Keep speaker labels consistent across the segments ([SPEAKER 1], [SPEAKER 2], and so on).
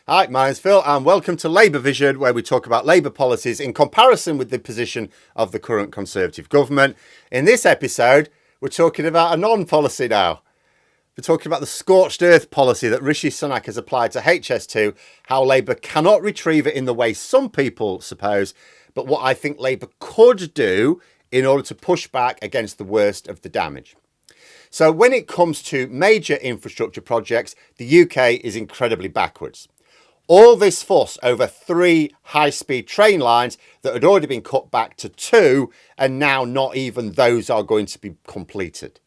[SPEAKER 1] Hi, my name's Phil and welcome to LabourVision, where we talk about Labour policies in comparison with the position of the current Conservative government. In this episode, we're talking about a non-policy now. We're talking about the scorched earth policy that Rishi Sunak has applied to HS2, how Labour cannot retrieve it in the way some people suppose, but what I think Labour could do in order to push back against the worst of the damage. So when it comes to major infrastructure projects, the UK is incredibly backwards. All this fuss over 3 high-speed train lines that had already been cut back to 2, and now not even those are going to be completed.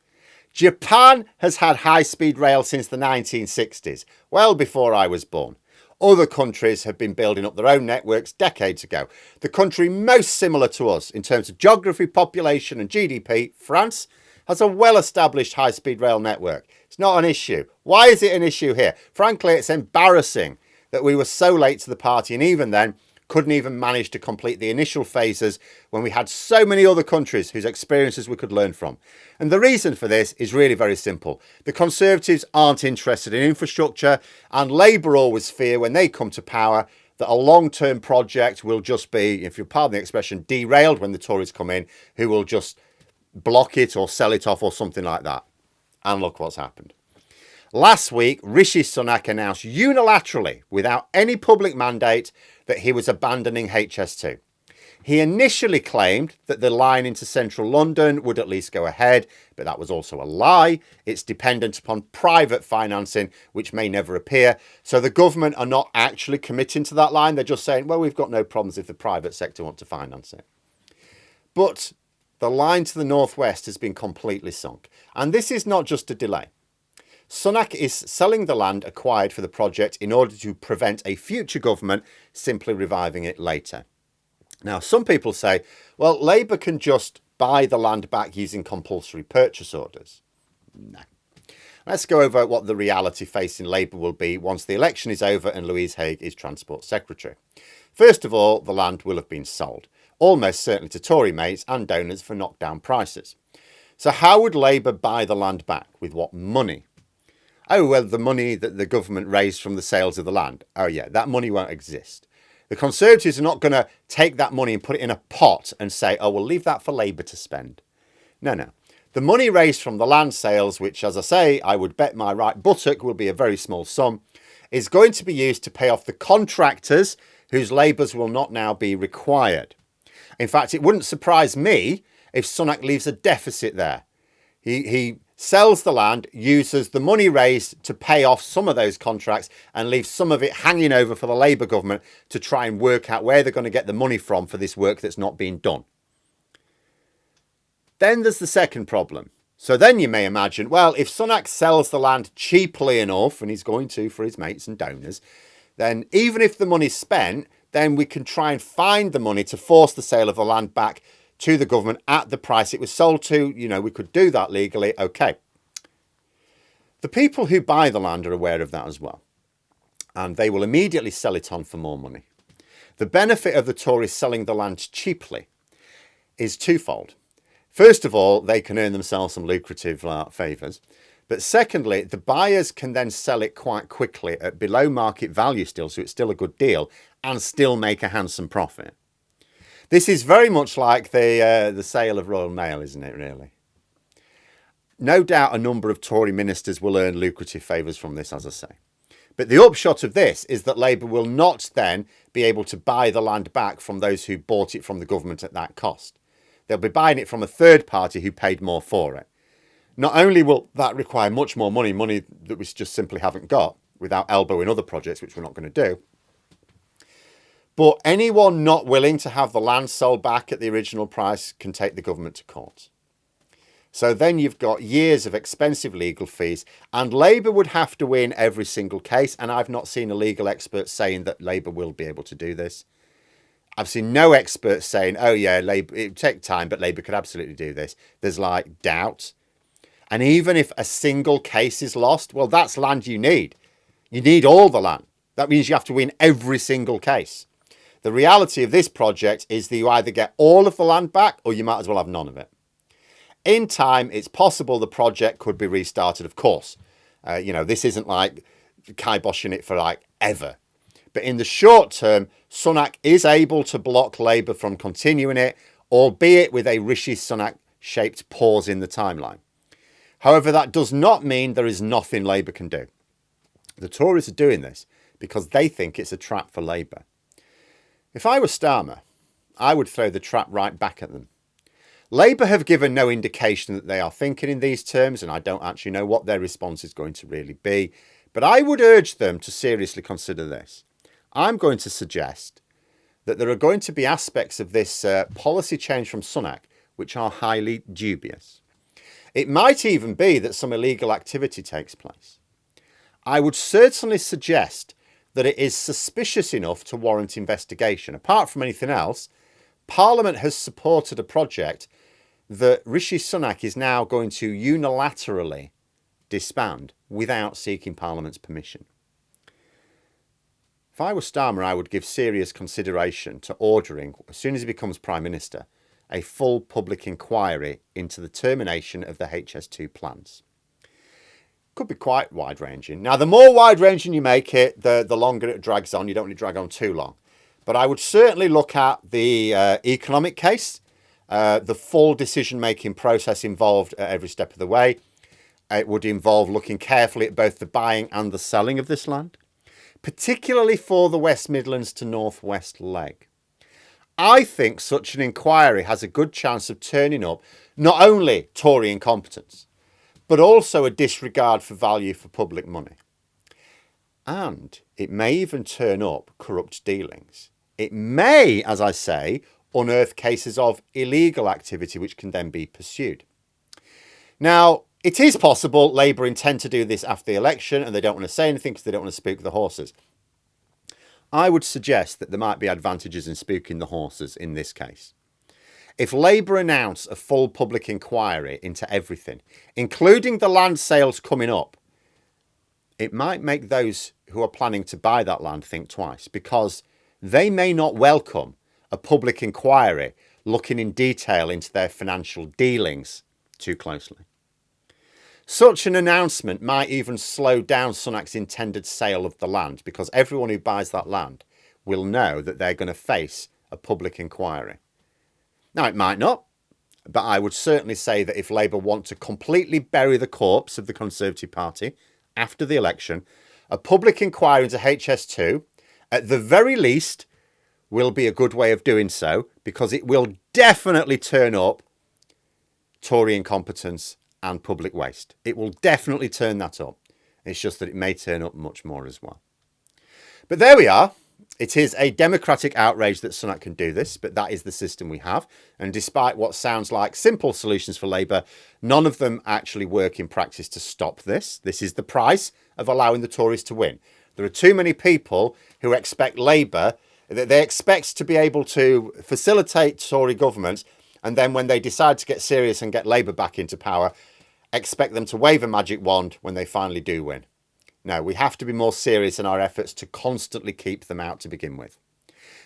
[SPEAKER 1] Japan has had high-speed rail since the 1960s, well before I was born. Other countries have been building up their own networks decades ago. The country most similar to us in terms of geography, population and GDP, France, has a well-established high-speed rail network. It's not an issue. Why is it an issue here? Frankly, it's embarrassing that we were so late to the party, and even then couldn't even manage to complete the initial phases when we had so many other countries whose experiences we could learn from. And the reason for this is really very simple. The Conservatives aren't interested in infrastructure, and Labour always fear when they come to power that a long-term project will just be, if you'll pardon the expression, derailed when the Tories come in, who will just block it or sell it off or something like that. And look what's happened. Last week, Rishi Sunak announced unilaterally, without any public mandate, that he was abandoning HS2. He initially claimed that the line into central London would at least go ahead, but that was also a lie. It's dependent upon private financing, which may never appear. So the government are not actually committing to that line. They're just saying, well, we've got no problems if the private sector want to finance it. But the line to the northwest has been completely sunk. And this is not just a delay. Sunak is selling the land acquired for the project in order to prevent a future government simply reviving it later. Now, some people say, well, Labour can just buy the land back using compulsory purchase orders. No. Let's go over what the reality facing Labour will be once the election is over and Louise Haigh is Transport Secretary. First of all, the land will have been sold, almost certainly to Tory mates and donors for knockdown prices. So how would Labour buy the land back? With what money? Oh, well, the money that the government raised from the sales of the land. Oh, yeah, that money won't exist. The Conservatives are not going to take that money and put it in a pot and say, oh, we'll leave that for Labour to spend. No. The money raised from the land sales, which, as I say, I would bet my right buttock will be a very small sum, is going to be used to pay off the contractors whose labours will not now be required. In fact, it wouldn't surprise me if Sunak leaves a deficit there. He sells the land, uses the money raised to pay off some of those contracts and leaves some of it hanging over for the Labour government to try and work out where they're going to get the money from for this work that's not being done. Then there's the second problem. So then you may imagine, well, if Sunak sells the land cheaply enough, and he's going to for his mates and donors, then even if the money's spent, then we can try and find the money to force the sale of the land back to the government at the price it was sold to. You know, we could do that legally. Okay. The people who buy the land are aware of that as well. And they will immediately sell it on for more money. The benefit of the Tories selling the land cheaply is twofold. First of all, they can earn themselves some lucrative favours. But secondly, the buyers can then sell it quite quickly at below market value still, so it's still a good deal, and still make a handsome profit. This is very much like the sale of Royal Mail, isn't it, really? No doubt a number of Tory ministers will earn lucrative favours from this, as I say. But the upshot of this is that Labour will not then be able to buy the land back from those who bought it from the government at that cost. They'll be buying it from a third party who paid more for it. Not only will that require much more money that we just simply haven't got, without elbowing other projects, which we're not going to do, but anyone not willing to have the land sold back at the original price can take the government to court. So then you've got years of expensive legal fees, and Labour would have to win every single case, and I've not seen a legal expert saying that Labour will be able to do this. I've seen no experts saying, oh yeah, Labour, it would take time, but Labour could absolutely do this. There's like doubt. And even if a single case is lost, well, that's land you need. You need all the land. That means you have to win every single case. The reality of this project is that you either get all of the land back or you might as well have none of it. In time, it's possible the project could be restarted, of course. This isn't like kiboshing it for like ever. But in the short term, Sunak is able to block Labour from continuing it, albeit with a Rishi Sunak-shaped pause in the timeline. However, that does not mean there is nothing Labour can do. The Tories are doing this because they think it's a trap for Labour. If I were Starmer, I would throw the trap right back at them. Labour have given no indication that they are thinking in these terms, and I don't actually know what their response is going to really be. But I would urge them to seriously consider this. I'm going to suggest that there are going to be aspects of this policy change from Sunak which are highly dubious. It might even be that some illegal activity takes place. I would certainly suggest that it is suspicious enough to warrant investigation. Apart from anything else, Parliament has supported a project that Rishi Sunak is now going to unilaterally disband without seeking Parliament's permission. If I were Starmer, I would give serious consideration to ordering, as soon as he becomes Prime Minister, a full public inquiry into the termination of the HS2 plans. Could be quite wide-ranging. Now, the more wide-ranging you make it, the longer it drags on. You don't want to drag on too long. But I would certainly look at the economic case, the full decision-making process involved at every step of the way. It would involve looking carefully at both the buying and the selling of this land, particularly for the West Midlands to North West leg. I think such an inquiry has a good chance of turning up not only Tory incompetence, but also a disregard for value for public money. And it may even turn up corrupt dealings. It may, as I say, unearth cases of illegal activity which can then be pursued. Now, it is possible Labour intend to do this after the election and they don't want to say anything because they don't want to spook the horses. I would suggest that there might be advantages in spooking the horses in this case. If Labour announce a full public inquiry into everything, including the land sales coming up, it might make those who are planning to buy that land think twice, because they may not welcome a public inquiry looking in detail into their financial dealings too closely. Such an announcement might even slow down Sunak's intended sale of the land, because everyone who buys that land will know that they're going to face a public inquiry. Now, it might not, but I would certainly say that if Labour want to completely bury the corpse of the Conservative Party after the election, a public inquiry into HS2, at the very least, will be a good way of doing so, because it will definitely turn up Tory incompetence and public waste. It will definitely turn that up. It's just that it may turn up much more as well. But there we are. It is a democratic outrage that Sunak can do this, but that is the system we have. And despite what sounds like simple solutions for Labour, none of them actually work in practice to stop this. This is the price of allowing the Tories to win. There are too many people who expect Labour, that they expect to be able to facilitate Tory governments, and then when they decide to get serious and get Labour back into power, expect them to wave a magic wand when they finally do win. No, we have to be more serious in our efforts to constantly keep them out to begin with.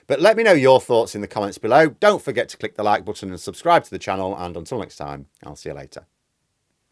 [SPEAKER 1] But let me know your thoughts in the comments below. Don't forget to click the like button and subscribe to the channel. And until next time, I'll see you later.